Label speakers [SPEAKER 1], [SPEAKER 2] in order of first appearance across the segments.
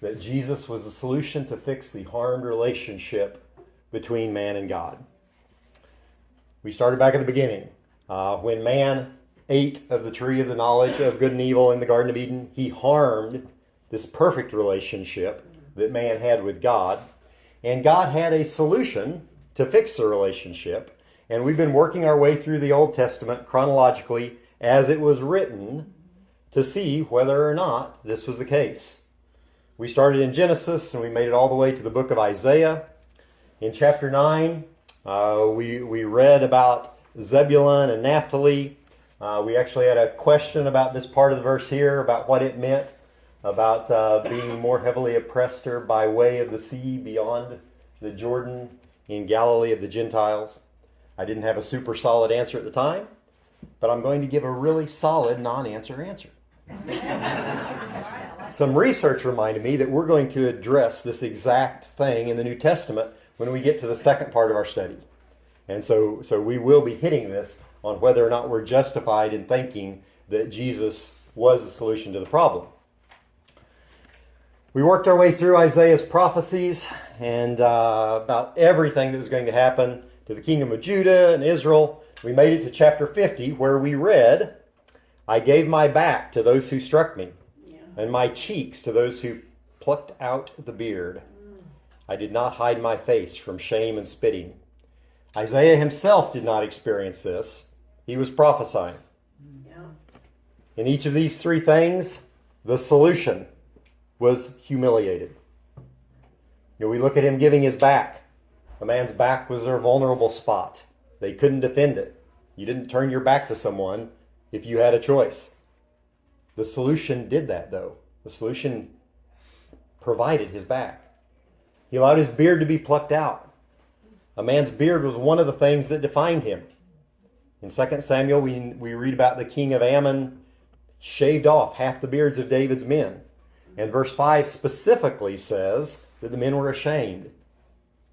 [SPEAKER 1] that Jesus was the solution to fix the harmed relationship between man and God. We started back at the beginning. When man ate of the tree of the knowledge of good and evil in the Garden of Eden, he harmed this perfect relationship that man had with God. And God had a solution to fix the relationship. And we've been working our way through the Old Testament chronologically as it was written to see whether or not this was the case. We started in Genesis and we made it all the way to the book of Isaiah. In chapter 9, we read about Zebulun and Naphtali. We actually had a question about this part of the verse here, about what it meant, about being more heavily oppressed by way of the sea beyond the Jordan in Galilee of the Gentiles. I didn't have a super solid answer at the time, but I'm going to give a really solid non-answer answer. Some research reminded me that we're going to address this exact thing in the New Testament when we get to the second part of our study. And so we will be hitting this on whether or not we're justified in thinking that Jesus was the solution to the problem. We worked our way through Isaiah's prophecies and about everything that was going to happen to the kingdom of Judah and Israel. We made it to chapter 50 where we read, "I gave my back to those who struck me, and my cheeks to those who plucked out the beard. I did not hide my face from shame and spitting." Isaiah himself did not experience this. He was prophesying. In each of these three things, the solution was humiliated. We look at him giving his back. A man's back was their vulnerable spot. They couldn't defend it. You didn't turn your back to someone if you had a choice. The solution did that, though. The solution provided his back. He allowed his beard to be plucked out. A man's beard was one of the things that defined him. In 2 Samuel, we read about the king of Ammon shaved off half the beards of David's men. And verse 5 specifically says that the men were ashamed.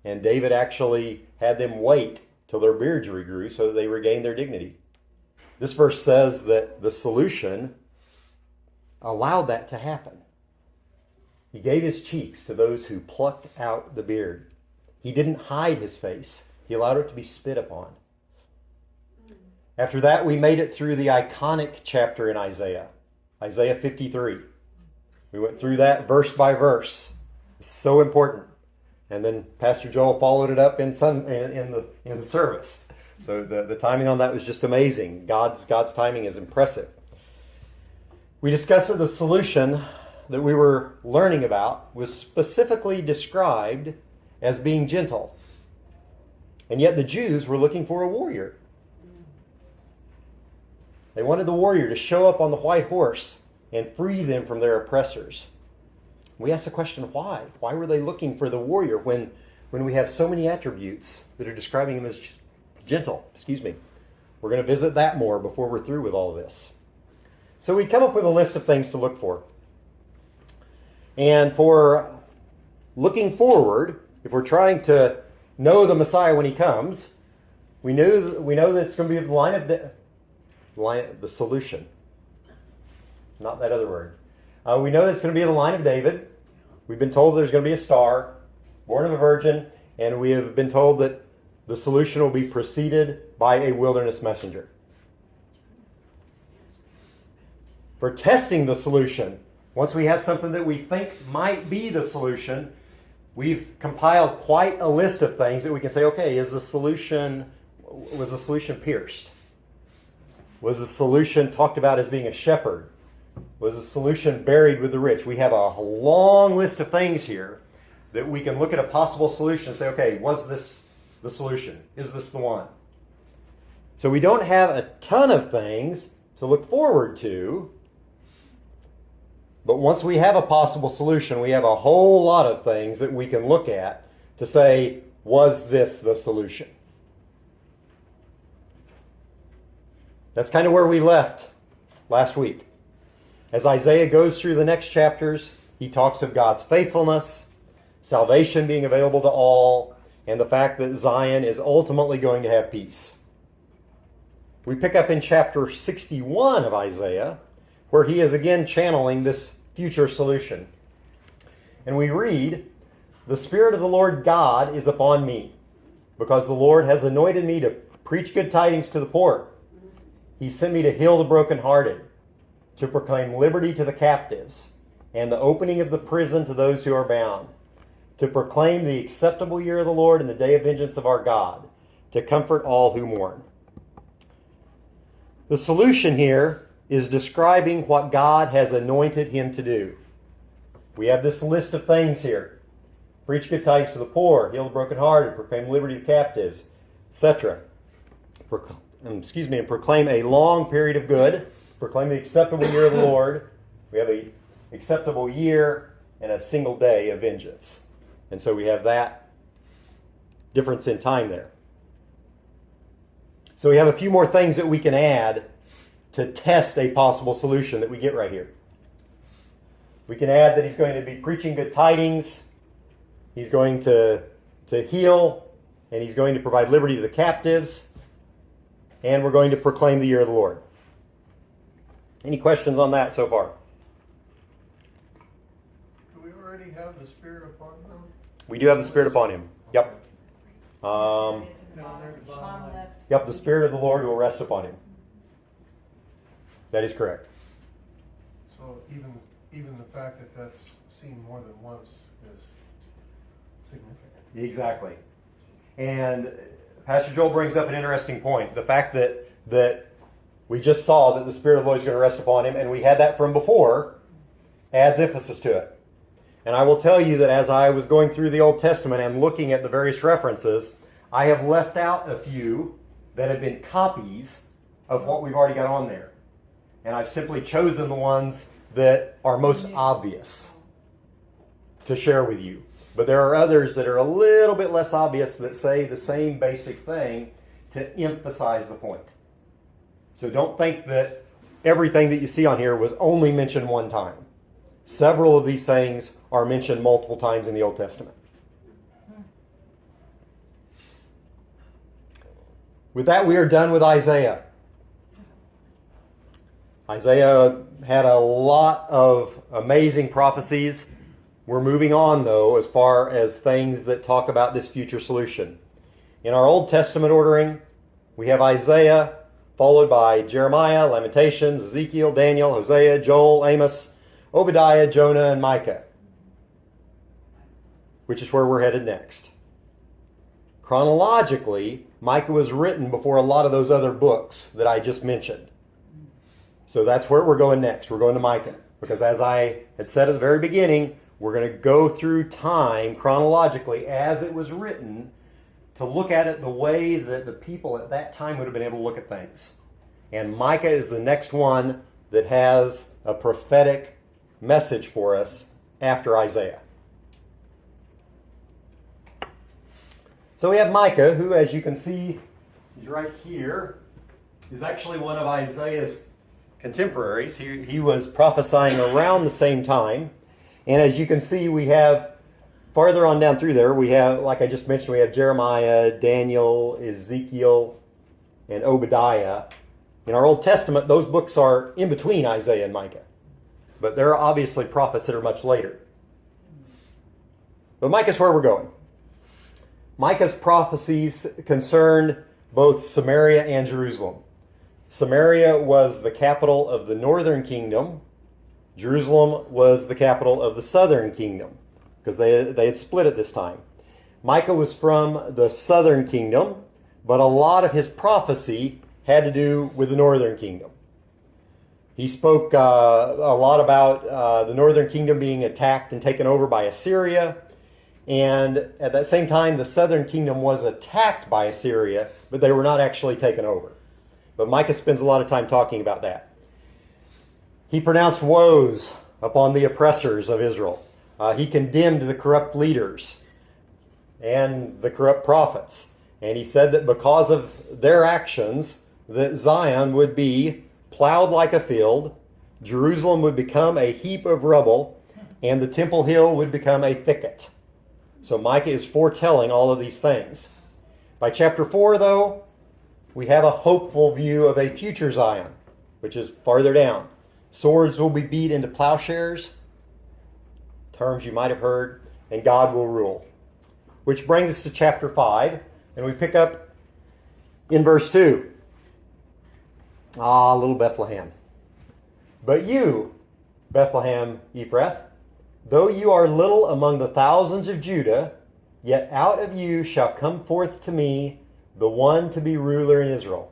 [SPEAKER 1] And David actually had them wait till their beards regrew so that they regained their dignity. This verse says that the solution allowed that to happen. He gave his cheeks to those who plucked out the beard. He didn't hide his face. He allowed it to be spit upon. After that, we made it through the iconic chapter in Isaiah, Isaiah 53. We went through that verse by verse. It's so important. And then Pastor Joel followed it up in the service. So the timing on that was just amazing. God's timing is impressive. We discussed that the solution that we were learning about was specifically described as being gentle. And yet the Jews were looking for a warrior. They wanted the warrior to show up on the white horse and free them from their oppressors. We asked the question, why? Why were they looking for the warrior when we have so many attributes that are describing him as gentle? We're going to visit that more before we're through with all of this. So we come up with a list of things to look for. And for looking forward, if we're trying to know the Messiah when he comes, we know that it's going to be the solution. Not that other word. We know that it's going to be the line of David. We've been told there's going to be a star, born of a virgin, and we have been told that the solution will be preceded by a wilderness messenger. For testing the solution, once we have something that we think might be the solution, we've compiled quite a list of things that we can say, okay, was the solution pierced? Was the solution talked about as being a shepherd? Was the solution buried with the rich? We have a long list of things here that we can look at a possible solution and say, okay, was this the solution? Is this the one? So we don't have a ton of things to look forward to, but once we have a possible solution, we have a whole lot of things that we can look at to say, was this the solution? That's kind of where we left last week. As Isaiah goes through the next chapters, he talks of God's faithfulness, salvation being available to all, and the fact that Zion is ultimately going to have peace. We pick up in chapter 61 of Isaiah, where he is again channeling this future solution. And we read, "The Spirit of the Lord God is upon me, because the Lord has anointed me to preach good tidings to the poor. He sent me to heal the brokenhearted, to proclaim liberty to the captives, and the opening of the prison to those who are bound, to proclaim the acceptable year of the Lord and the day of vengeance of our God, to comfort all who mourn." The solution here is describing what God has anointed him to do. We have this list of things here. Preach good tidings to the poor, heal the brokenhearted, proclaim liberty to the captives, etc. And proclaim a long period of good, proclaim the acceptable year of the Lord. We have an acceptable year and a single day of vengeance. And so we have that difference in time there. So we have a few more things that we can add to test a possible solution that we get right here. We can add that he's going to be preaching good tidings, he's going to heal, and he's going to provide liberty to the captives, and we're going to proclaim the year of the Lord. Any questions on that so far?
[SPEAKER 2] Do we already have the Spirit upon him?
[SPEAKER 1] We do have the Spirit upon him. Yep. Yep, the Spirit of the Lord will rest upon him. That is correct.
[SPEAKER 2] So even the fact that that's seen more than once is significant.
[SPEAKER 1] Exactly. And Pastor Joel brings up an interesting point. The fact that we just saw that the Spirit of the Lord is going to rest upon him, and we had that from before, adds emphasis to it. And I will tell you that as I was going through the Old Testament and looking at the various references, I have left out a few that have been copies of what we've already got on there. And I've simply chosen the ones that are most obvious to share with you. But there are others that are a little bit less obvious that say the same basic thing to emphasize the point. So don't think that everything that you see on here was only mentioned one time. Several of these things are mentioned multiple times in the Old Testament. With that, we are done with Isaiah. Isaiah had a lot of amazing prophecies. We're moving on, though, as far as things that talk about this future solution. In our Old Testament ordering, we have Isaiah, followed by Jeremiah, Lamentations, Ezekiel, Daniel, Hosea, Joel, Amos, Obadiah, Jonah, and Micah, which is where we're headed next. Chronologically, Micah was written before a lot of those other books that I just mentioned. So that's where we're going next. We're going to Micah. Because as I had said at the very beginning, we're going to go through time chronologically as it was written to look at it the way that the people at that time would have been able to look at things. And Micah is the next one that has a prophetic message for us after Isaiah. So we have Micah, who, as you can see, is right here, is actually one of Isaiah's contemporaries. He was prophesying around the same time. And as you can see, we have, farther on down through there, we have, like I just mentioned, we have Jeremiah, Daniel, Ezekiel, and Obadiah. In our Old Testament, those books are in between Isaiah and Micah. But there are obviously prophets that are much later. But Micah's where we're going. Micah's prophecies concerned both Samaria and Jerusalem. Samaria was the capital of the northern kingdom. Jerusalem was the capital of the southern kingdom, because they had split at this time. Micah was from the southern kingdom, but a lot of his prophecy had to do with the northern kingdom. He spoke a lot about the northern kingdom being attacked and taken over by Assyria. And at that same time, the southern kingdom was attacked by Assyria, but they were not actually taken over. But Micah spends a lot of time talking about that. He pronounced woes upon the oppressors of Israel. He condemned the corrupt leaders and the corrupt prophets. And he said that because of their actions, that Zion would be plowed like a field, Jerusalem would become a heap of rubble, and the Temple Hill would become a thicket. So Micah is foretelling all of these things. By chapter 4, though, we have a hopeful view of a future Zion, which is farther down. Swords will be beat into plowshares. terms you might have heard, and God will rule. Which brings us to chapter 5, and we pick up in verse 2. Little Bethlehem. But you, Bethlehem Ephrath, though you are little among the thousands of Judah, yet out of you shall come forth to me the one to be ruler in Israel,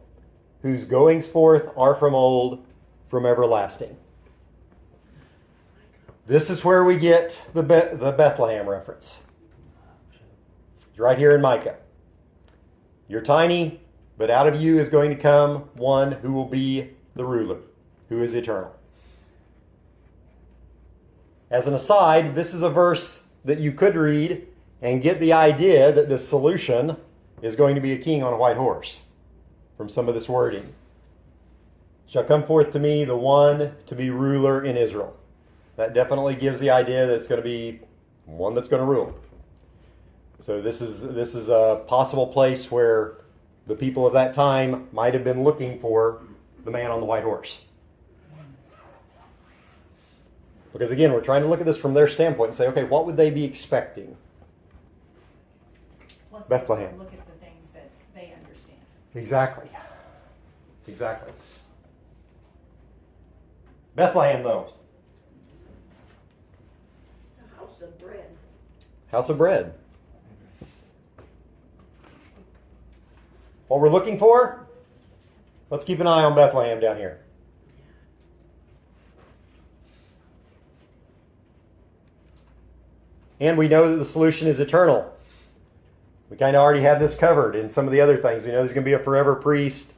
[SPEAKER 1] whose goings forth are from old, from everlasting. This is where we get the Bethlehem reference. It's right here in Micah. You're tiny, but out of you is going to come one who will be the ruler, who is eternal. As an aside, this is a verse that you could read and get the idea that the solution is going to be a king on a white horse from some of this wording. Shall come forth to me the one to be ruler in Israel. That definitely gives the idea that it's going to be one that's going to rule. So this is a possible place where the people of that time might have been looking for the man on the white horse. Because again, we're trying to look at this from their standpoint and say, okay, what would they be expecting?
[SPEAKER 3] Plus
[SPEAKER 1] Bethlehem.
[SPEAKER 3] Look at the things that they understand.
[SPEAKER 1] Exactly. Bethlehem, though.
[SPEAKER 4] It's a house of bread.
[SPEAKER 1] House of bread. What we're looking for? Let's keep an eye on Bethlehem down here. And we know that the solution is eternal. We kind of already have this covered in some of the other things. We know there's going to be a forever priest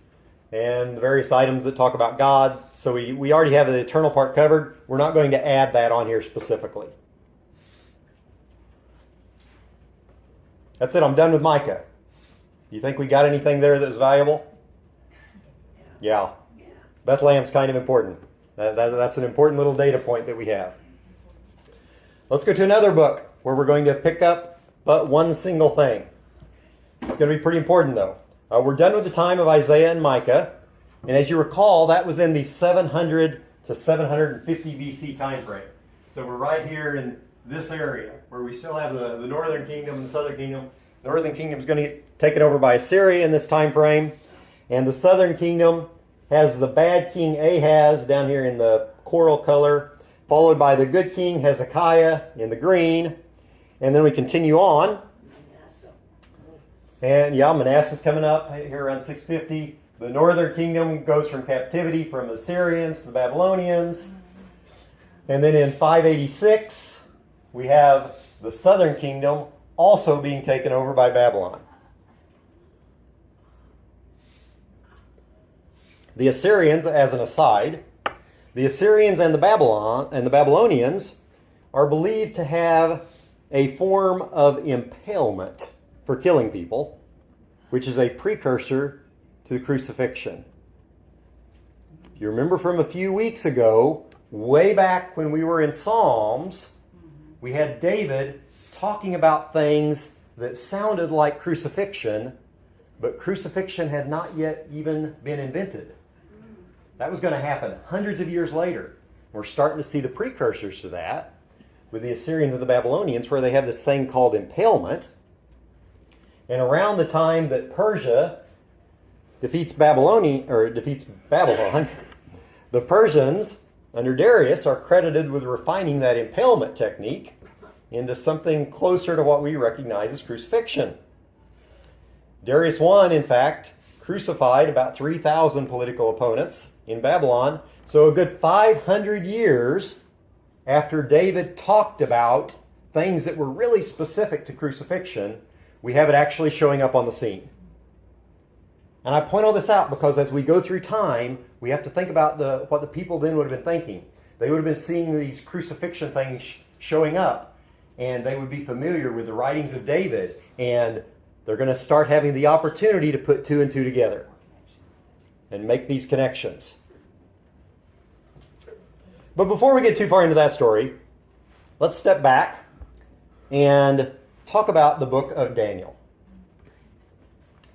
[SPEAKER 1] and the various items that talk about God. So we already have the eternal part covered. We're not going to add that on here specifically. That's it. I'm done with Micah. You think we got anything there that's valuable? Yeah. Bethlehem's kind of important. That's an important little data point that we have. Let's go to another book where we're going to pick up but one single thing. It's going to be pretty important, though. We're done with the time of Isaiah and Micah. And as you recall, that was in the 700 to 750 BC time frame. So we're right here in this area where we still have the northern kingdom and the southern kingdom. The northern kingdom is going to get taken over by Assyria in this time frame. And the southern kingdom has the bad king Ahaz down here in the coral color, followed by the good king Hezekiah in the green. And then we continue on. And Manasseh's coming up here around 650. The northern kingdom goes from captivity from the Assyrians to the Babylonians. And then in 586, we have the southern kingdom also being taken over by Babylon. The Assyrians, as an aside, the Assyrians and the Babylonians are believed to have a form of impalement for killing people, which is a precursor to the crucifixion. If you remember from a few weeks ago, way back when we were in Psalms, we had David talking about things that sounded like crucifixion, but crucifixion had not yet even been invented. That was going to happen hundreds of years later. We're starting to see the precursors to that with the Assyrians and the Babylonians, where they have this thing called impalement. And around the time that Persia defeats Babylon, the Persians under Darius are credited with refining that impalement technique into something closer to what we recognize as crucifixion. Darius I, in fact, crucified about 3,000 political opponents in Babylon. So a good 500 years after David talked about things that were really specific to crucifixion, we have it actually showing up on the scene. And I point all this out because as we go through time, we have to think about what the people then would have been thinking. They would have been seeing these crucifixion things showing up, and they would be familiar with the writings of David, and they're going to start having the opportunity to put two and two together and make these connections. But before we get too far into that story, let's step back and talk about the book of Daniel.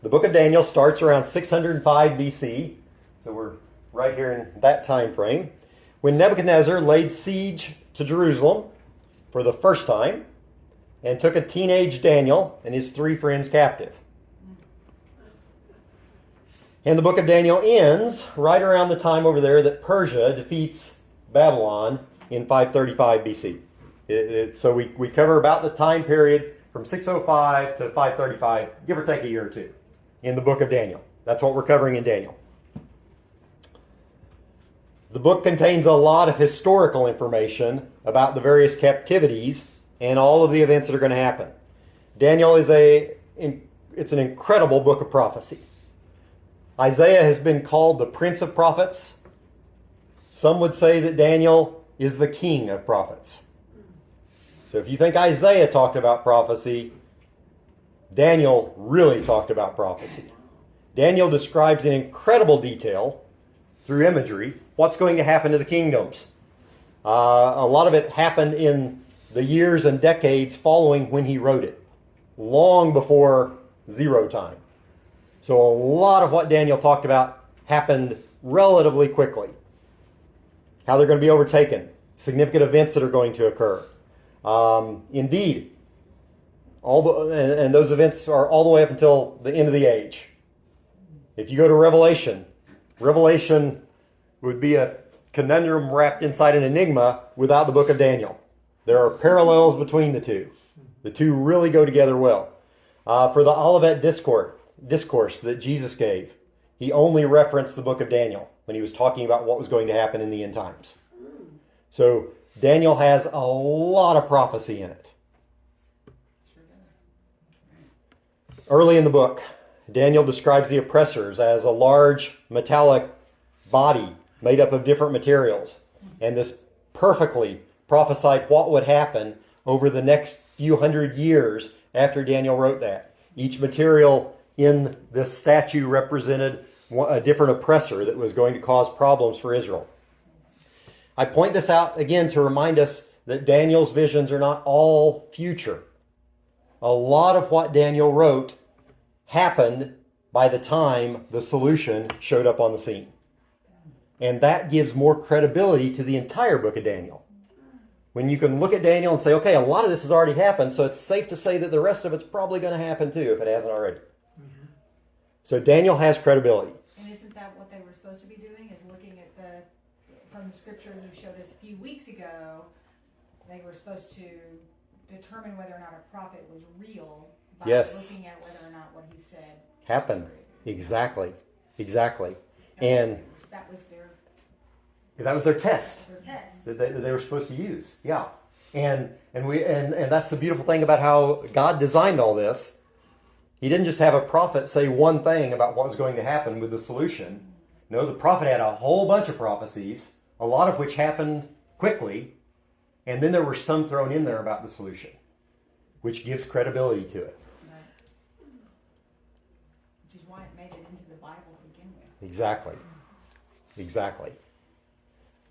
[SPEAKER 1] The book of Daniel starts around 605 BC, so we're right here in that time frame, when Nebuchadnezzar laid siege to Jerusalem for the first time and took a teenage Daniel and his 3 friends captive. And the book of Daniel ends right around the time over there that Persia defeats Babylon in 535 BC. So we cover about the time period from 605 to 535, give or take a year or two, in the book of Daniel. That's what we're covering in Daniel. The book contains a lot of historical information about the various captivities and all of the events that are going to happen. Daniel is it's an incredible book of prophecy. Isaiah has been called the Prince of Prophets. Some would say that Daniel is the king of prophets. So if you think Isaiah talked about prophecy, Daniel really talked about prophecy. Daniel describes in incredible detail, through imagery, what's going to happen to the kingdoms. A lot of it happened in the years and decades following when he wrote it, long before zero time. So a lot of what Daniel talked about happened relatively quickly. How they're going to be overtaken, significant events that are going to occur. Indeed, and those events are all the way up until the end of the age. If you go to Revelation would be a conundrum wrapped inside an enigma without the book of Daniel. There are parallels between the two. The two really go together well. For the Olivet discourse that Jesus gave, he only referenced the book of Daniel when he was talking about what was going to happen in the end times. So Daniel has a lot of prophecy in it. Early in the book, Daniel describes the oppressors as a large metallic body made up of different materials. And this perfectly prophesied what would happen over the next few hundred years after Daniel wrote that. Each material in this statue represented a different oppressor that was going to cause problems for Israel. I point this out again to remind us that Daniel's visions are not all future. A lot of what Daniel wrote happened by the time the solution showed up on the scene. And that gives more credibility to the entire book of Daniel. When you can look at Daniel and say, okay, a lot of this has already happened, so it's safe to say that the rest of it's probably going to happen too, if it hasn't already. Mm-hmm. So Daniel has credibility.
[SPEAKER 3] And isn't that what they were supposed to be doing, is looking at from the scripture you showed us a few weeks ago, they were supposed to determine whether or not a prophet was real by looking at whether or not what he said
[SPEAKER 1] happened. Exactly. And
[SPEAKER 3] that was their
[SPEAKER 1] test. That they were supposed to use. Yeah. And that's the beautiful thing about how God designed all this. He didn't just have a prophet say one thing about what was going to happen with the solution. No, the prophet had a whole bunch of prophecies, a lot of which happened quickly, and then there were some thrown in there about the solution, which gives credibility to it.
[SPEAKER 3] Right. Which is why it made it into the Bible to begin with.
[SPEAKER 1] Exactly.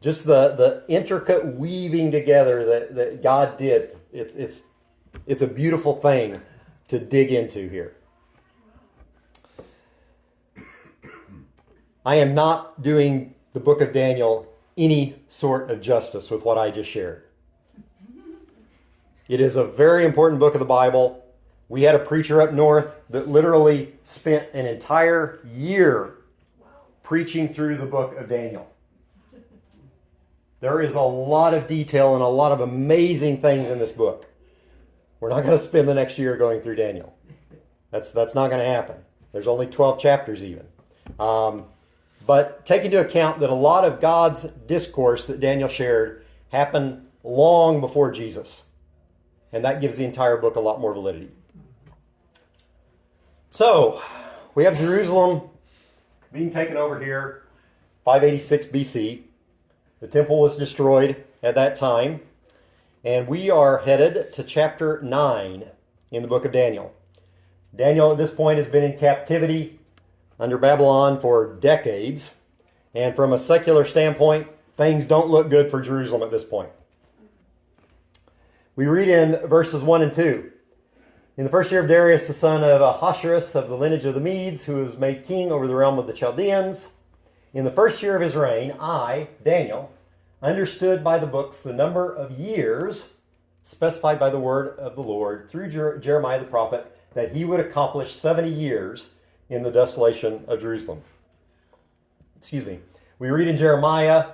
[SPEAKER 1] Just the intricate weaving together that God did, it's a beautiful thing to dig into here. I am not doing the book of Daniel any sort of justice with what I just shared. It is a very important book of the Bible. We had a preacher up north that literally spent an entire year preaching through the book of Daniel. There is a lot of detail and a lot of amazing things in this book. We're not going to spend the next year going through Daniel. That's not going to happen. There's only 12 chapters even. But take into account that a lot of God's discourse that Daniel shared happened long before Jesus. And that gives the entire book a lot more validity. So, we have Jerusalem being taken over here, 586 BC. The temple was destroyed at that time. And we are headed to chapter 9 in the book of Daniel. Daniel at this point has been in captivity under Babylon for decades. And from a secular standpoint, things don't look good for Jerusalem at this point. We read in verses 1 and 2. In the first year of Darius, the son of Ahasuerus of the lineage of the Medes, who was made king over the realm of the Chaldeans, in the first year of his reign, I, Daniel, understood by the books the number of years specified by the word of the Lord through Jeremiah the prophet that he would accomplish 70 years in the desolation of Jerusalem. Excuse me. We read in Jeremiah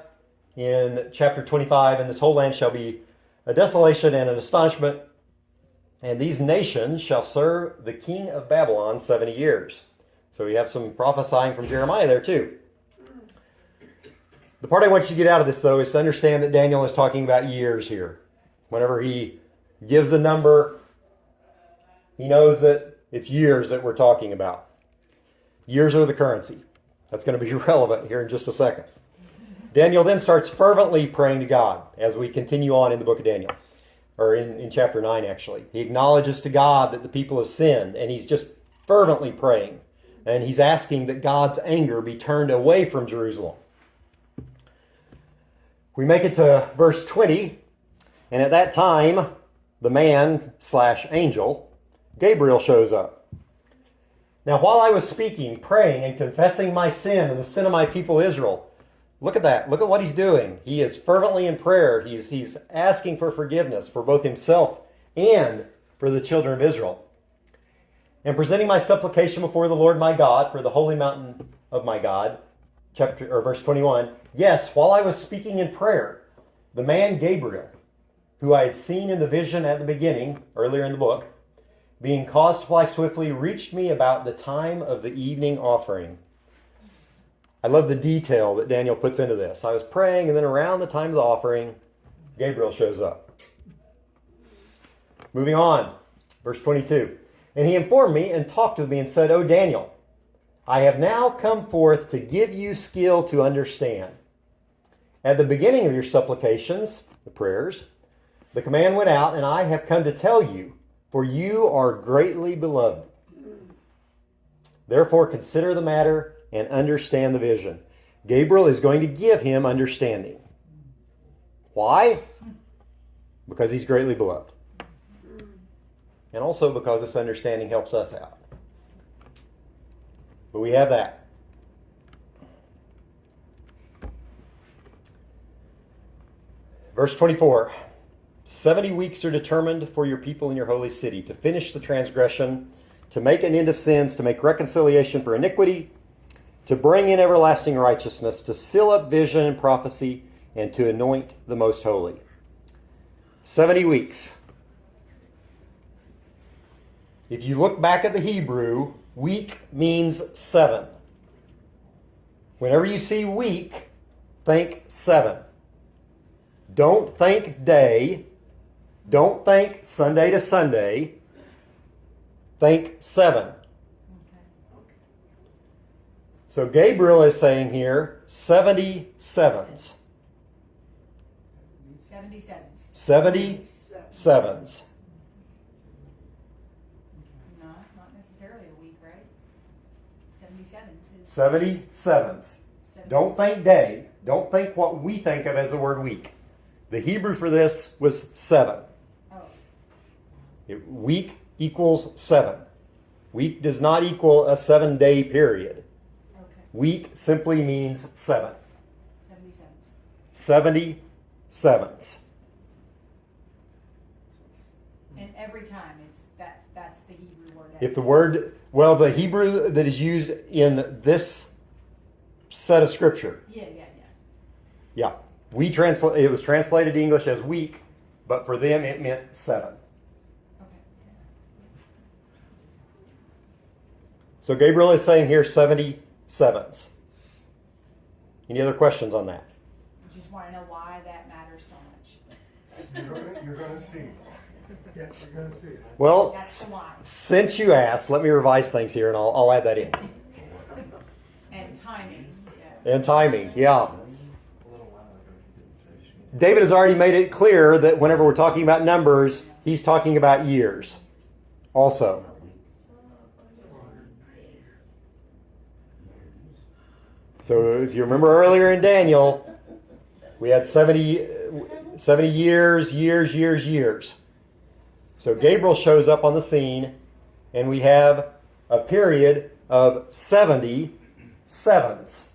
[SPEAKER 1] in chapter 25, and this whole land shall be a desolation and an astonishment, and these nations shall serve the king of Babylon 70 years. So we have some prophesying from Jeremiah there too. The part I want you to get out of this, though, is to understand that Daniel is talking about years here. Whenever he gives a number, he knows that it's years that we're talking about. Years are the currency. That's going to be relevant here in just a second. Daniel then starts fervently praying to God as we continue on in the book of Daniel, or in chapter 9 actually. He acknowledges to God that the people have sinned, and he's just fervently praying. And he's asking that God's anger be turned away from Jerusalem. We make it to verse 20, and at that time, the man/angel, Gabriel, shows up. Now, while I was speaking, praying, and confessing my sin and the sin of my people Israel, look at that. Look at what he's doing. He is fervently in prayer. He's asking for forgiveness for both himself and for the children of Israel. And presenting my supplication before the Lord my God for the holy mountain of my God, verse 21. Yes, while I was speaking in prayer, the man Gabriel, who I had seen in the vision at the beginning, earlier in the book, being caused to fly swiftly, reached me about the time of the evening offering. I love the detail that Daniel puts into this. I was praying, and then around the time of the offering, Gabriel shows up. Moving on, verse 22. And he informed me and talked with me and said, O Daniel, I have now come forth to give you skill to understand. At the beginning of your supplications, the prayers, the command went out, and I have come to tell you, for you are greatly beloved. Therefore consider the matter and understand the vision. Gabriel is going to give him understanding. Why? Because he's greatly beloved. And also because this understanding helps us out. But we have that. Verse 24. 70 weeks are determined for your people in your holy city to finish the transgression, to make an end of sins, to make reconciliation for iniquity, to bring in everlasting righteousness, to seal up vision and prophecy, and to anoint the most holy. 70 weeks. If you look back at the Hebrew, week means 7. Whenever you see week, think 7. Don't think day. Don't think Sunday to Sunday. Think 7. So Gabriel is saying here 70 sevens.
[SPEAKER 3] 77s.
[SPEAKER 1] 70 sevens.
[SPEAKER 3] No, not necessarily a week, right? 77s is
[SPEAKER 1] 70 sevens. Don't think day. Don't think what we think of as the word week. The Hebrew for this was 7.
[SPEAKER 3] Oh,
[SPEAKER 1] Week equals 7. Week does not equal a 7-day period.
[SPEAKER 3] okay.
[SPEAKER 1] Week simply means 7.
[SPEAKER 3] 77s.
[SPEAKER 1] 70 sevens.
[SPEAKER 3] And every time that's the Hebrew word.
[SPEAKER 1] If the Hebrew that is used in this set of scripture,
[SPEAKER 3] Yeah.
[SPEAKER 1] it was translated to English as week, but for them it meant 7.
[SPEAKER 3] Okay.
[SPEAKER 1] So Gabriel is saying here 70 sevens. Any other questions on that?
[SPEAKER 3] I just want to know why that matters so much.
[SPEAKER 2] You're going to see.
[SPEAKER 5] Yeah, you're going to see it.
[SPEAKER 1] Well,
[SPEAKER 3] That's the why.
[SPEAKER 1] since you asked, let me revise things here, and I'll add that in.
[SPEAKER 3] And timing. Yeah.
[SPEAKER 1] And timing, yeah. David has already made it clear that whenever we're talking about numbers, he's talking about years also. So if you remember earlier in Daniel, we had 70 years. So Gabriel shows up on the scene, and we have a period of 70 sevens.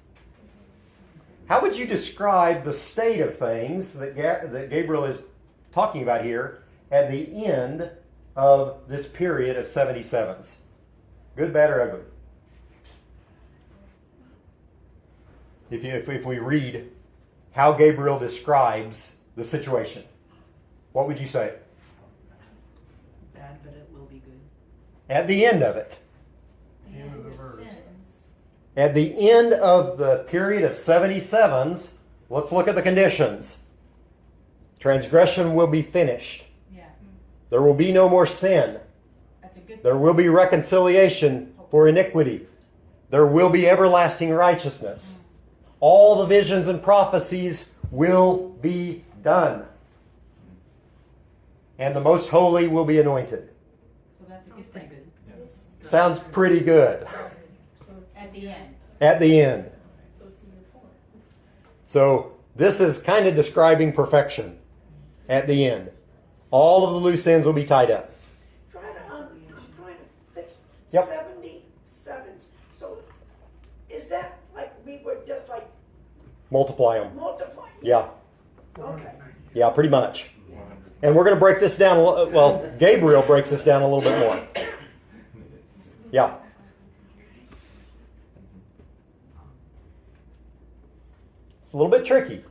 [SPEAKER 1] How would you describe the state of things that Gabriel is talking about here at the end of this period of 77s? Good, bad, or ugly? If we read how Gabriel describes the situation, what would you say?
[SPEAKER 4] Bad, but it will be good.
[SPEAKER 1] At the end of it.
[SPEAKER 2] The end of the verse.
[SPEAKER 3] Sins.
[SPEAKER 1] At the end of the period of 77s, let's look at the conditions. Transgression will be finished.
[SPEAKER 3] Yeah,
[SPEAKER 1] There will be no more sin.
[SPEAKER 3] that's a good
[SPEAKER 1] There will be reconciliation for iniquity. There will be everlasting righteousness. All the visions and prophecies will be done. And the most holy will be anointed.
[SPEAKER 3] So that's a
[SPEAKER 4] Sounds
[SPEAKER 3] good
[SPEAKER 4] pretty
[SPEAKER 3] thing.
[SPEAKER 4] good.
[SPEAKER 1] Sounds pretty good
[SPEAKER 3] At the end.
[SPEAKER 1] at the end.
[SPEAKER 4] So it's year 4.
[SPEAKER 1] So this is kind of describing perfection at the end. All of the loose ends will be tied up.
[SPEAKER 6] I'm trying to fix
[SPEAKER 1] Yep.
[SPEAKER 6] 77s. So is that like we would just like
[SPEAKER 1] Multiply them.
[SPEAKER 6] multiply?
[SPEAKER 1] Yeah.
[SPEAKER 6] Okay.
[SPEAKER 1] Yeah, pretty much. And we're going to break this down. Well, Gabriel breaks this down a little bit more. Yeah. It's a little bit tricky.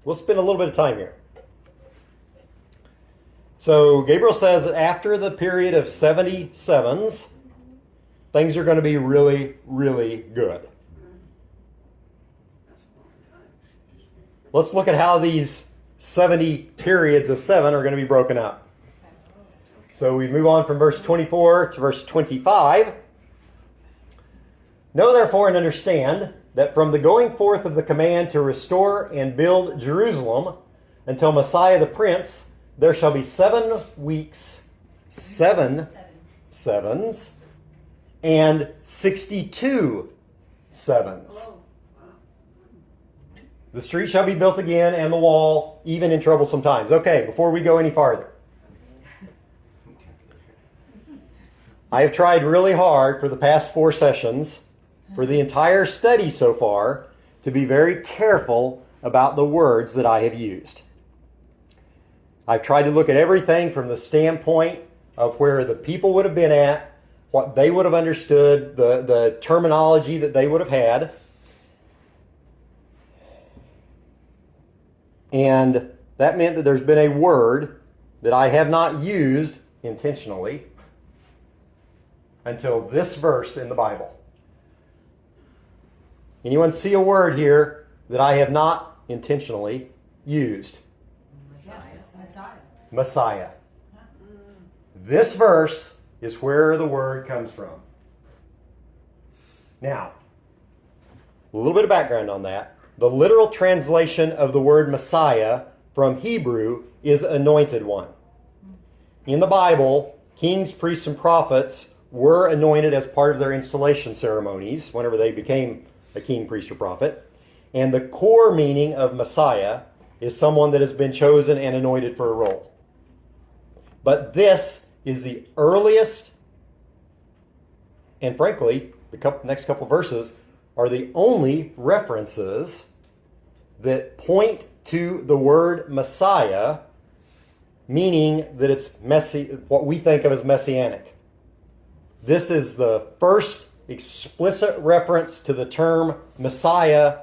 [SPEAKER 1] We'll spend a little bit of time here. So Gabriel says that after the period of 77s, things are going to be really, really good.
[SPEAKER 6] That's a long time.
[SPEAKER 1] Let's look at how these 70 periods of 7 are going to be broken up. So we move on from verse 24 to verse 25. Know therefore and understand that from the going forth of the command to restore and build Jerusalem until Messiah the Prince, there shall be 7 weeks, 7 sevens, and 62 sevens.
[SPEAKER 6] Oh,
[SPEAKER 1] The street shall be built again, and the wall, even in troublesome times. Okay, before we go any farther, I have tried really hard for the past 4 sessions, for the entire study so far, to be very careful about the words that I have used. I've tried to look at everything from the standpoint of where the people would have been at, what they would have understood, the terminology that they would have had. And that meant that there's been a word that I have not used intentionally until this verse in the Bible. Anyone see a word here that I have not intentionally used?
[SPEAKER 3] Messiah.
[SPEAKER 1] Messiah. This verse is where the word comes from. Now, a little bit of background on that. The literal translation of the word Messiah from Hebrew is anointed one. In the Bible, kings, priests, and prophets were anointed as part of their installation ceremonies whenever they became a king, priest, or prophet. And the core meaning of Messiah is someone that has been chosen and anointed for a role. But this is the earliest, and frankly, the next couple verses are the only references that point to the word Messiah, meaning that it's what we think of as messianic. This is the first explicit reference to the term Messiah,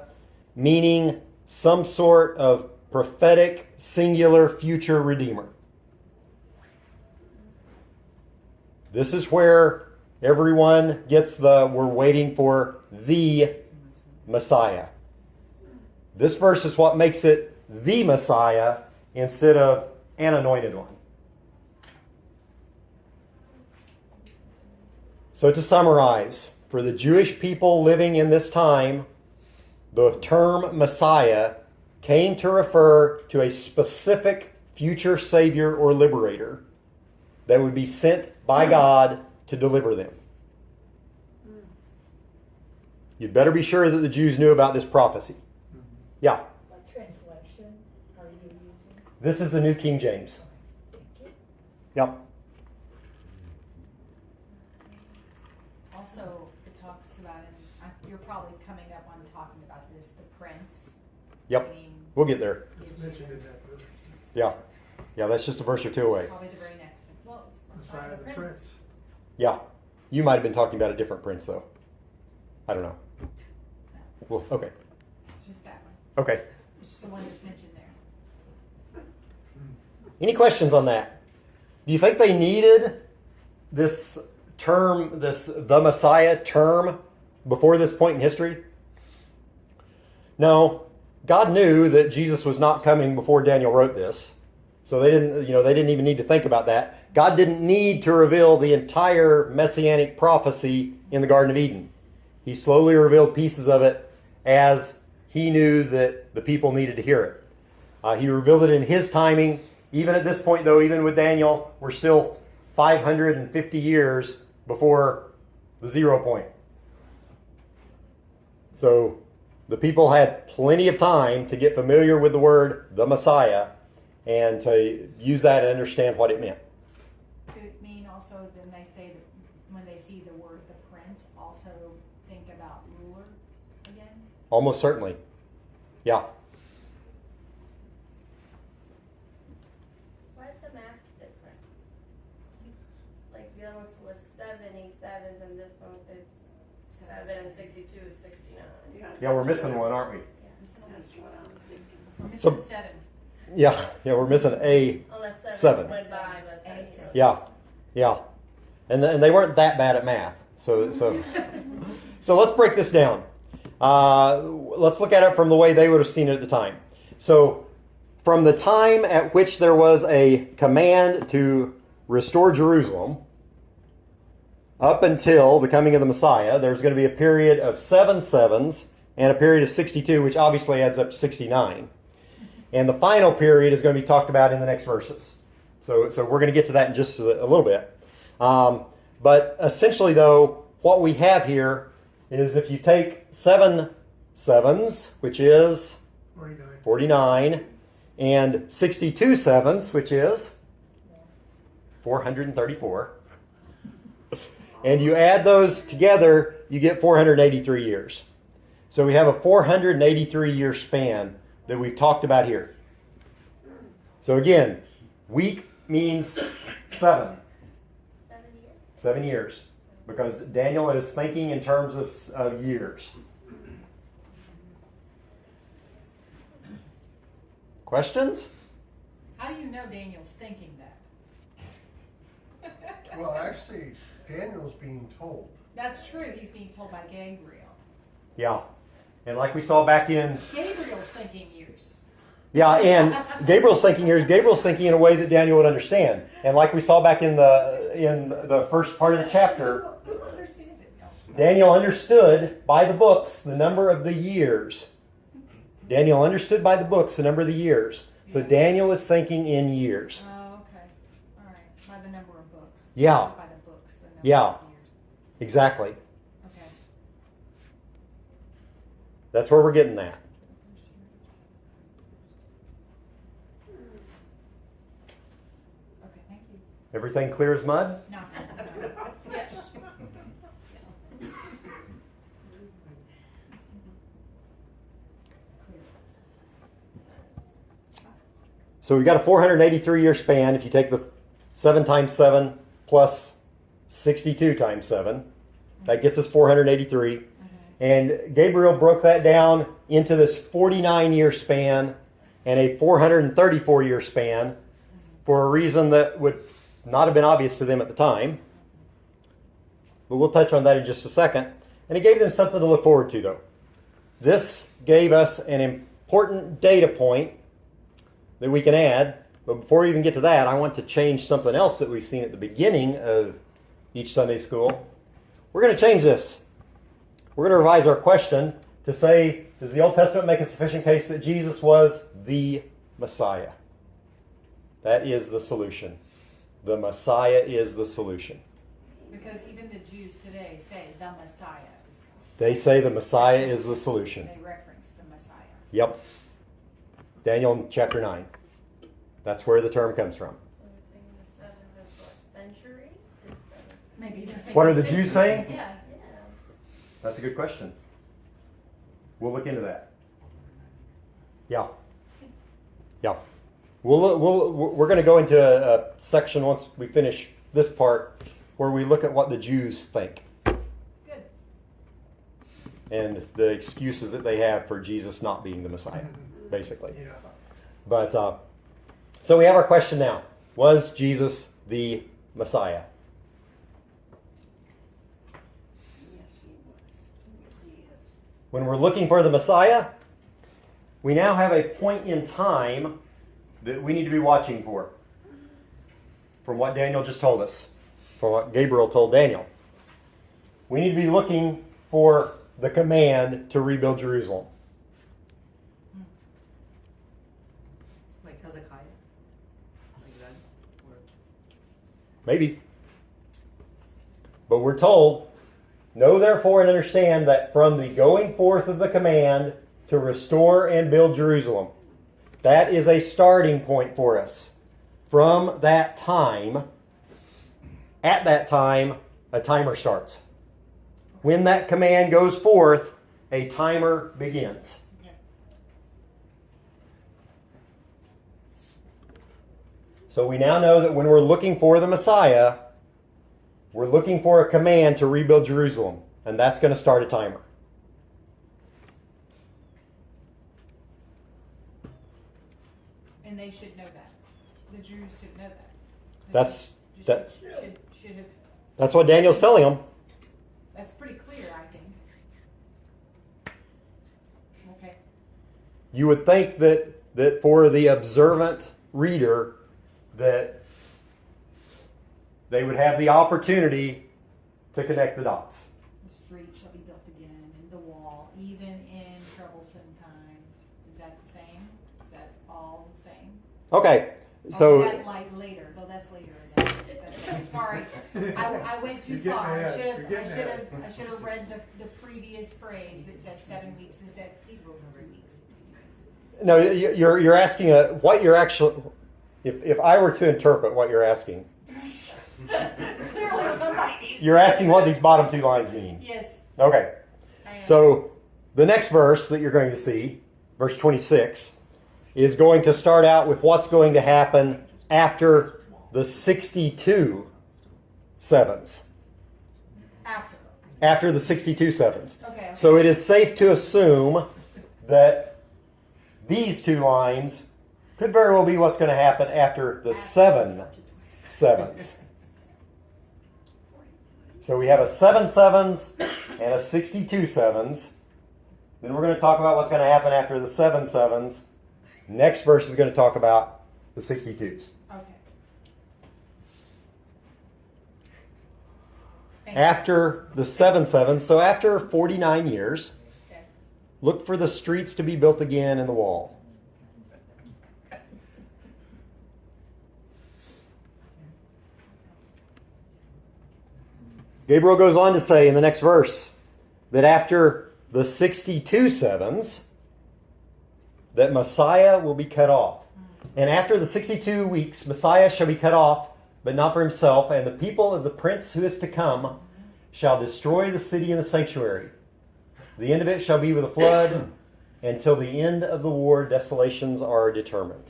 [SPEAKER 1] meaning some sort of prophetic, singular future redeemer. This is where everyone gets we're waiting for the Messiah. This verse is what makes it the Messiah instead of an anointed one. So to summarize, for the Jewish people living in this time, the term Messiah came to refer to a specific future Savior or liberator that would be sent by God to deliver them. You'd better be sure that the Jews knew about this prophecy. Yeah,
[SPEAKER 6] What translation are you using?
[SPEAKER 1] this is the New King James.
[SPEAKER 6] Thank you.
[SPEAKER 1] Yep.
[SPEAKER 3] Also, it talks about, and you're probably coming up on talking about this, the prince.
[SPEAKER 1] Yep.
[SPEAKER 3] Being
[SPEAKER 1] We'll get there.
[SPEAKER 5] It's mentioned in that verse.
[SPEAKER 1] Yeah. Yeah, that's just a verse or two away.
[SPEAKER 3] Probably the very next. Well, it's
[SPEAKER 5] Messiah
[SPEAKER 3] not
[SPEAKER 5] the Prince.
[SPEAKER 1] Yeah. You might have been talking about a different prince, though. I don't know. Well, okay.
[SPEAKER 3] It's just that one.
[SPEAKER 1] Okay.
[SPEAKER 3] It's just the one that's mentioned there.
[SPEAKER 1] Any questions on that? Do you think they needed this term, the Messiah term, before this point in history? No. God knew that Jesus was not coming before Daniel wrote this. So they didn't even need to think about that. God didn't need to reveal the entire messianic prophecy in the Garden of Eden. He slowly revealed pieces of it as he knew that the people needed to hear it. He revealed it in his timing. Even at this point, though, even with Daniel, we're still 550 years before the 0 point. So the people had plenty of time to get familiar with the word, the Messiah, and to use that and understand what it meant.
[SPEAKER 3] Could it mean also then they say that when they see the word the prince, also think about ruler again?
[SPEAKER 1] Almost certainly. Yeah.
[SPEAKER 7] Why is the math different? Like the other one was 77s and this one is 7 and 62 is 69.
[SPEAKER 1] Yeah, we're missing one, aren't we?
[SPEAKER 4] That's what I'm thinking.
[SPEAKER 3] We're missing
[SPEAKER 1] So-
[SPEAKER 3] 7.
[SPEAKER 1] Yeah, we're missing a
[SPEAKER 7] Unless 7
[SPEAKER 1] Seven.
[SPEAKER 7] went by, but that's
[SPEAKER 3] Seven.
[SPEAKER 1] Yeah. And they weren't that bad at math. So let's break this down. Let's look at it from the way they would have seen it at the time. So from the time at which there was a command to restore Jerusalem up until the coming of the Messiah, there's going to be a period of 7 sevens and a period of 62, which obviously adds up to 69. And the final period is going to be talked about in the next verses. So we're going to get to that in just a little bit. But essentially, though, what we have here is if you take 7 sevens, which is 49, and 62 sevens, which is 434, and you add those together, you get 483 years. So we have a 483-year span that we've talked about here. So again, week means 7.
[SPEAKER 7] 7 years.
[SPEAKER 1] 7 years. Because Daniel is thinking in terms of years. Questions?
[SPEAKER 3] How do you know Daniel's thinking that?
[SPEAKER 2] Well, actually, Daniel's being told.
[SPEAKER 3] That's true. He's being told by Gabriel.
[SPEAKER 1] Yeah. And like we saw back in...
[SPEAKER 3] Gabriel's thinking years.
[SPEAKER 1] Yeah, and Gabriel's thinking here. Gabriel's thinking in a way that Daniel would understand. And like we saw back in the first part of the chapter,
[SPEAKER 3] Who understands it? No.
[SPEAKER 1] Daniel understood by the books the number of the years. Daniel understood by the books the number of the years. So Daniel is thinking in years.
[SPEAKER 3] Oh, okay. All right. By the number of books.
[SPEAKER 1] Yeah.
[SPEAKER 3] Not by the books. The number
[SPEAKER 1] Yeah.
[SPEAKER 3] of years.
[SPEAKER 1] Exactly.
[SPEAKER 3] Okay.
[SPEAKER 1] That's where we're getting at.
[SPEAKER 3] Okay. Thank you.
[SPEAKER 1] Everything clear as mud?
[SPEAKER 3] No.
[SPEAKER 7] Yes.
[SPEAKER 1] So we've got a 483-year span. If you take the 7 times 7 plus 62 times 7, that gets us 483. And Gabriel broke that down into this 49-year span and a 434-year span for a reason that would not have been obvious to them at the time. But we'll touch on that in just a second. And it gave them something to look forward to, though. This gave us an important data point that we can add. But before we even get to that, I want to change something else that we've seen at the beginning of each Sunday school. We're going to change this. We're going to revise our question to say, does the Old Testament make a sufficient case that Jesus was the Messiah? That is the solution. The Messiah is the solution.
[SPEAKER 3] Because even the Jews today say the Messiah is coming.
[SPEAKER 1] They say the Messiah is the solution.
[SPEAKER 3] They reference the Messiah.
[SPEAKER 1] Yep. Daniel chapter 9. That's where the term comes from.
[SPEAKER 7] So we're thinking the 7 is what, centuries? Is that-
[SPEAKER 3] Maybe they're thinking
[SPEAKER 1] What are the Jews
[SPEAKER 3] centuries.
[SPEAKER 1] saying?
[SPEAKER 3] Yeah.
[SPEAKER 7] Yeah.
[SPEAKER 1] That's a good question. We'll look into that. Yeah. Yeah. we're going to go into a section once we finish this part where we look at what the Jews think
[SPEAKER 3] Good.
[SPEAKER 1] and the excuses that they have for Jesus not being the Messiah, basically.
[SPEAKER 5] Yeah.
[SPEAKER 1] But so we have our question now. Was Jesus the Messiah?
[SPEAKER 6] Yes, he was. Yes, he is.
[SPEAKER 1] When we're looking for the Messiah, we now have a point in time that we need to be watching for. From what Daniel just told us, from what Gabriel told Daniel. We need to be looking for the command to rebuild Jerusalem.
[SPEAKER 4] Like Hezekiah? Like that? Or
[SPEAKER 1] Maybe. But we're told, know therefore and understand that from the going forth of the command to restore and build Jerusalem, that is a starting point for us. From that time, at that time, a timer starts. When that command goes forth, a timer begins. So we now know that when we're looking for the Messiah, we're looking for a command to rebuild Jerusalem, and that's going to start a timer.
[SPEAKER 3] And they should know that. The Jews should know that. The
[SPEAKER 1] That's-
[SPEAKER 3] Jews
[SPEAKER 1] that-
[SPEAKER 3] should have.
[SPEAKER 1] That's what Daniel's telling them.
[SPEAKER 3] That's pretty clear, I think. Okay.
[SPEAKER 1] You would think that for the observant reader, that they would have the opportunity to connect the dots.
[SPEAKER 3] The street shall be built again, and the wall, even in troublesome times. Is that the same? Is that all the same?
[SPEAKER 1] Okay,
[SPEAKER 3] Or
[SPEAKER 1] so
[SPEAKER 3] is that like later? Though that's later. Sorry, I went too
[SPEAKER 5] You're getting
[SPEAKER 3] far.
[SPEAKER 5] ahead. You're getting ahead.
[SPEAKER 3] I should have read the previous phrase that said 7 weeks instead of 3 weeks.
[SPEAKER 1] no, you're asking what you're actually. If I were to interpret what you're asking,
[SPEAKER 3] Clearly, somebody needs.
[SPEAKER 1] you're asking what these bottom two lines mean.
[SPEAKER 3] Yes.
[SPEAKER 1] Okay.
[SPEAKER 3] I am.
[SPEAKER 1] So the next verse that you're going to see, verse 26, is going to start out with what's going to happen after the 62 sevens.
[SPEAKER 3] After.
[SPEAKER 1] After the 62 sevens.
[SPEAKER 3] Okay.
[SPEAKER 1] So it is safe to assume that these two lines could very well be what's going to happen after the 7 sevens. So we have a 7 sevens and a 62 sevens. Then we're going to talk about what's going to happen after the 7 sevens. Next verse is going to talk about the 62s.
[SPEAKER 3] Okay. Thank you.
[SPEAKER 1] After the 7 sevens, so after 49 years,
[SPEAKER 3] Okay.
[SPEAKER 1] look for the streets to be built again and the wall. Gabriel goes on to say in the next verse that after the 62 sevens, that Messiah will be cut off. And after the 62 weeks, Messiah shall be cut off, but not for himself, and the people of the prince who is to come shall destroy the city and the sanctuary. The end of it shall be with a flood, until the end of the war desolations are determined.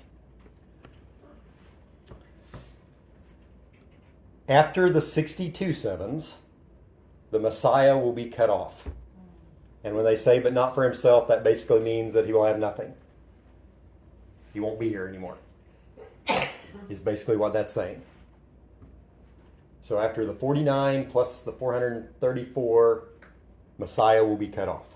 [SPEAKER 1] After the 62 sevens, the Messiah will be cut off. And when they say, but not for himself, that basically means that he will have nothing. He won't be here anymore. Is basically what that's saying. So after the 49 plus the 434, Messiah will be cut off.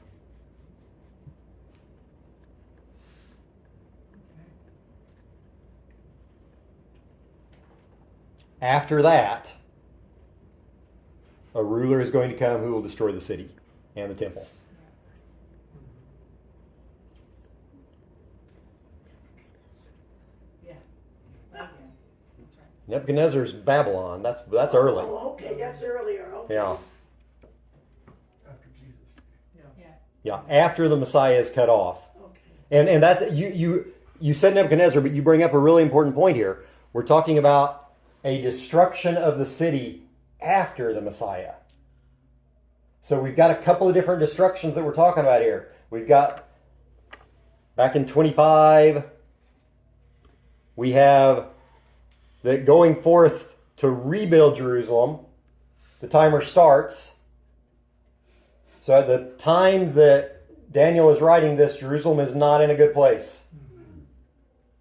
[SPEAKER 1] After that, a ruler is going to come who will destroy the city and the temple.
[SPEAKER 3] Yeah. Okay. That's right.
[SPEAKER 1] Nebuchadnezzar's Babylon. That's early.
[SPEAKER 6] Oh, okay, that's earlier, okay.
[SPEAKER 1] Yeah.
[SPEAKER 2] After Jesus.
[SPEAKER 3] Yeah.
[SPEAKER 1] Yeah. After the Messiah is cut off.
[SPEAKER 6] Okay.
[SPEAKER 1] And that's you said Nebuchadnezzar, but you bring up a really important point here. We're talking about a destruction of the city after the Messiah. So we've got a couple of different destructions that we're talking about here. We've got back in 25, we have that going forth to rebuild Jerusalem, the timer starts. So at the time that Daniel is writing this, Jerusalem is not in a good place.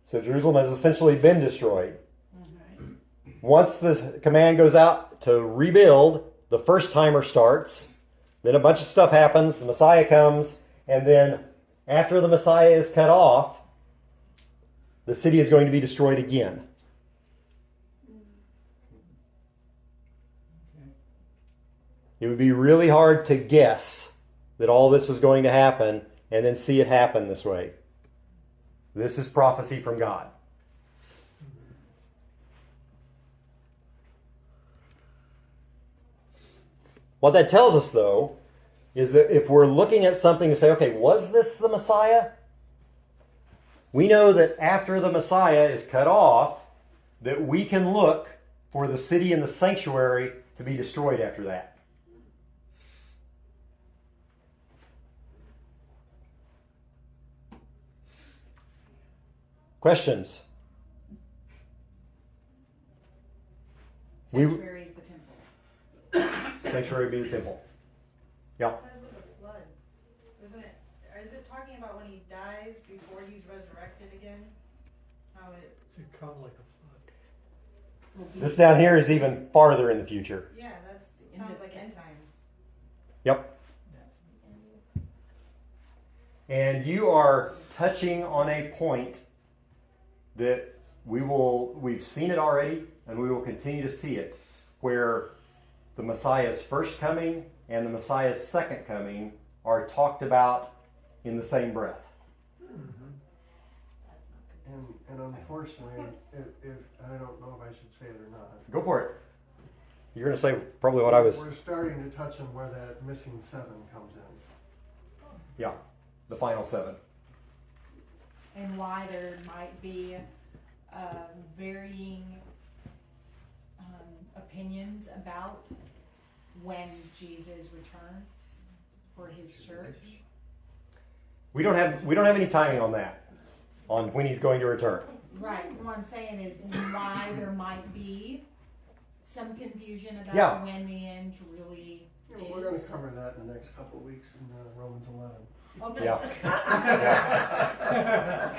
[SPEAKER 1] So Jerusalem has essentially been destroyed. Once the command goes out to rebuild, the first timer starts. Then a bunch of stuff happens. The Messiah comes. And then after the Messiah is cut off, the city is going to be destroyed again. It would be really hard to guess that all this was going to happen and then see it happen this way. This is prophecy from God. What that tells us, though, is that if we're looking at something to say, okay, was this the Messiah? We know that after the Messiah is cut off, that we can look for the city and the sanctuary to be destroyed after that. Questions?
[SPEAKER 3] Sanctuary is the temple.
[SPEAKER 1] Sanctuary would be the temple. Yeah.
[SPEAKER 8] It says with a flood, isn't it? Is it talking about when he dies before he's resurrected again? How it?
[SPEAKER 5] To come like a flood.
[SPEAKER 1] This down here is even farther in the future.
[SPEAKER 8] Yeah, that's sounds like end times.
[SPEAKER 1] Yep. And you are touching on a point that we've seen it already, and we will continue to see it, where the Messiah's first coming and the Messiah's second coming are talked about in the same breath.
[SPEAKER 2] And unfortunately, if I don't know if I should say it or not.
[SPEAKER 1] Go for it. You're going to say probably what I was.
[SPEAKER 2] We're starting to touch on where that missing 7 comes in.
[SPEAKER 1] Yeah, the final 7.
[SPEAKER 3] And why there might be varying opinions about when Jesus returns for his church.
[SPEAKER 1] We don't have any timing on that, on when he's going to return.
[SPEAKER 3] Right. What I'm saying is why there might be some confusion about
[SPEAKER 1] Yeah.
[SPEAKER 3] when the end really
[SPEAKER 2] Yeah,
[SPEAKER 3] is.
[SPEAKER 2] we're going to cover that in the next couple of weeks in Romans 11.
[SPEAKER 3] Okay.
[SPEAKER 1] Yeah. Yeah.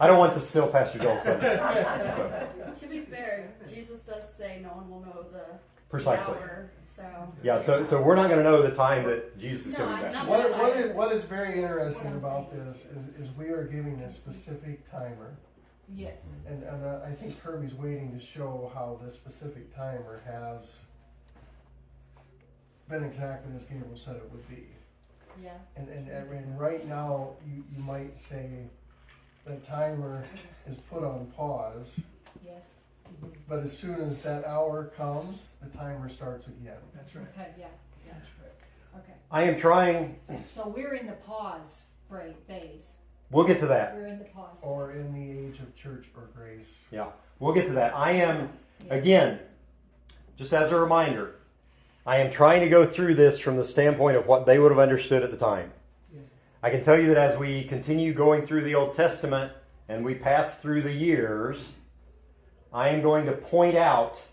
[SPEAKER 1] I don't want to steal Pastor Joel's thunder.
[SPEAKER 7] To be fair, Jesus does say no one will know the
[SPEAKER 1] Precisely.
[SPEAKER 7] hour, so.
[SPEAKER 1] Yeah, so we're not going to know the time that Jesus is
[SPEAKER 7] No,
[SPEAKER 1] coming
[SPEAKER 7] I'm
[SPEAKER 1] back.
[SPEAKER 7] not-
[SPEAKER 2] What is very interesting
[SPEAKER 3] What I'm
[SPEAKER 2] about
[SPEAKER 3] saying
[SPEAKER 2] this is we are giving a specific timer.
[SPEAKER 3] Yes.
[SPEAKER 2] And I think Kirby's waiting to show how this specific timer has been exactly as Gabriel said it would be.
[SPEAKER 3] Yeah.
[SPEAKER 2] And right now, you might say the timer is put on pause,
[SPEAKER 3] Yes.
[SPEAKER 2] but as soon as that hour comes, the timer starts again.
[SPEAKER 5] That's right.
[SPEAKER 3] Okay. Yeah.
[SPEAKER 5] That's right.
[SPEAKER 3] Okay.
[SPEAKER 1] I am trying.
[SPEAKER 3] So we're in the pause phase.
[SPEAKER 1] We'll get to that.
[SPEAKER 3] We're in the pause.
[SPEAKER 2] Or in the age of church or grace.
[SPEAKER 1] Yeah, we'll get to that. I am, again, just as a reminder, I am trying to go through this from the standpoint of what they would have understood at the time.
[SPEAKER 5] Yeah.
[SPEAKER 1] I can tell you that as we continue going through the Old Testament and we pass through the years, I am going to point out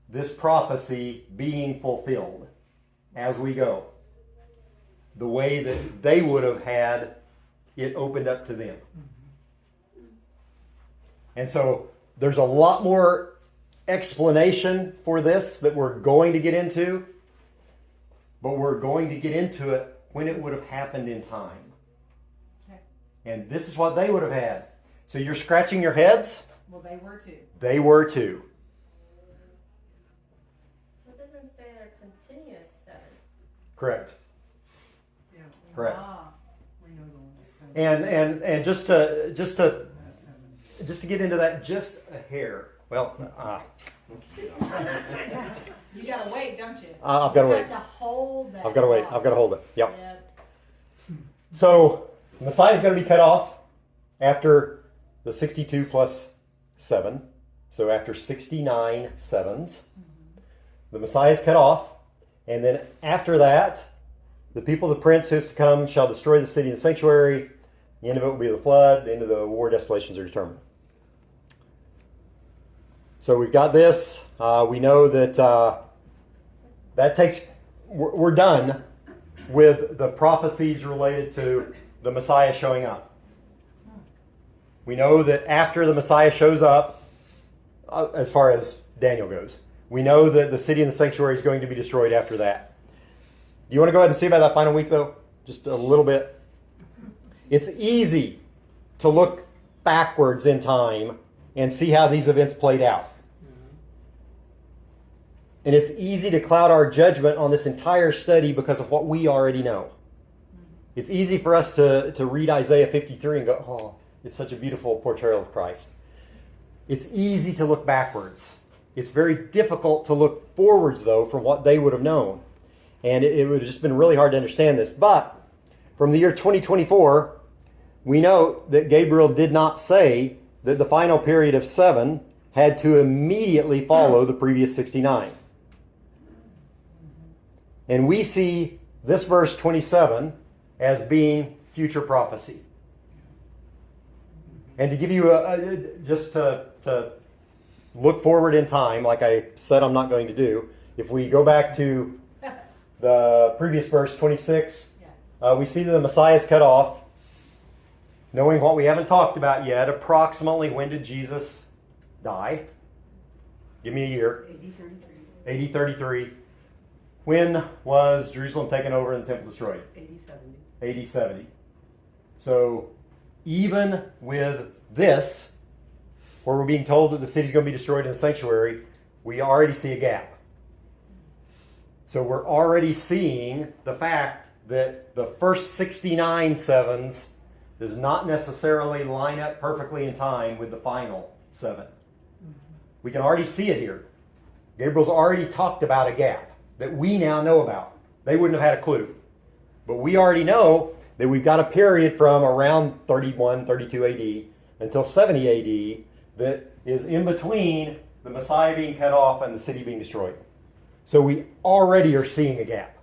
[SPEAKER 1] this prophecy being fulfilled as we go. The way that they would have had it opened up to them. And so there's a lot more explanation for this that we're going to get into, but we're going to get into it when it would have happened in time.
[SPEAKER 3] Okay.
[SPEAKER 1] And this is what they would have had. So you're scratching your heads?
[SPEAKER 3] Well, they were too.
[SPEAKER 1] They were too.
[SPEAKER 7] It doesn't say they're continuous 7.
[SPEAKER 1] Correct.
[SPEAKER 4] Yeah,
[SPEAKER 1] Correct.
[SPEAKER 3] Ah.
[SPEAKER 4] we know the one that's seven.
[SPEAKER 1] And just to get into that just a hair. Well,
[SPEAKER 3] You gotta wait, don't you?
[SPEAKER 1] I've got to
[SPEAKER 3] You
[SPEAKER 1] wait.
[SPEAKER 3] have to hold that.
[SPEAKER 1] I've got to wait.
[SPEAKER 3] thought.
[SPEAKER 1] I've got to hold it. Yep.
[SPEAKER 3] Yeah.
[SPEAKER 1] So Messiah is going to be cut off after the 62 plus 7. So after 69 sevens, the Messiah is cut off. And then after that, the people of the prince who is to come shall destroy the city and the sanctuary. The end of it will be the flood. The end of the war desolations are determined. So we've got this. We know that we're done with the prophecies related to the Messiah showing up. We know that after the Messiah shows up, as far as Daniel goes, we know that the city and the sanctuary is going to be destroyed after that. Do you want to go ahead and see about that final week, though? Just a little bit. It's easy to look backwards in time and see how these events played out. And it's easy to cloud our judgment on this entire study because of what we already know. It's easy for us to read Isaiah 53 and go, oh, it's such a beautiful portrayal of Christ. It's easy to look backwards. It's very difficult to look forwards, though, from what they would have known. And it would have just been really hard to understand this. But from the year 2024, we note that Gabriel did not say that the final period of 7 had to immediately follow the previous 69. And we see this verse 27 as being future prophecy. And to give you just to look forward in time, like I said I'm not going to do, if we go back to the previous verse 26, we see that the Messiah is cut off. Knowing what we haven't talked about yet, approximately when did Jesus die? Give me a year. AD 33. When was Jerusalem taken over and the temple destroyed? AD 70. So even with this, where we're being told that the city's going to be destroyed in the sanctuary, we already see a gap. So we're already seeing the fact that the first 69 sevens does not necessarily line up perfectly in time with the final 7. We can already see it here. Gabriel's already talked about a gap that we now know about. They wouldn't have had a clue. But we already know that we've got a period from around 31, 32 AD until 70 AD that is in between the Messiah being cut off and the city being destroyed. So we already are seeing a gap.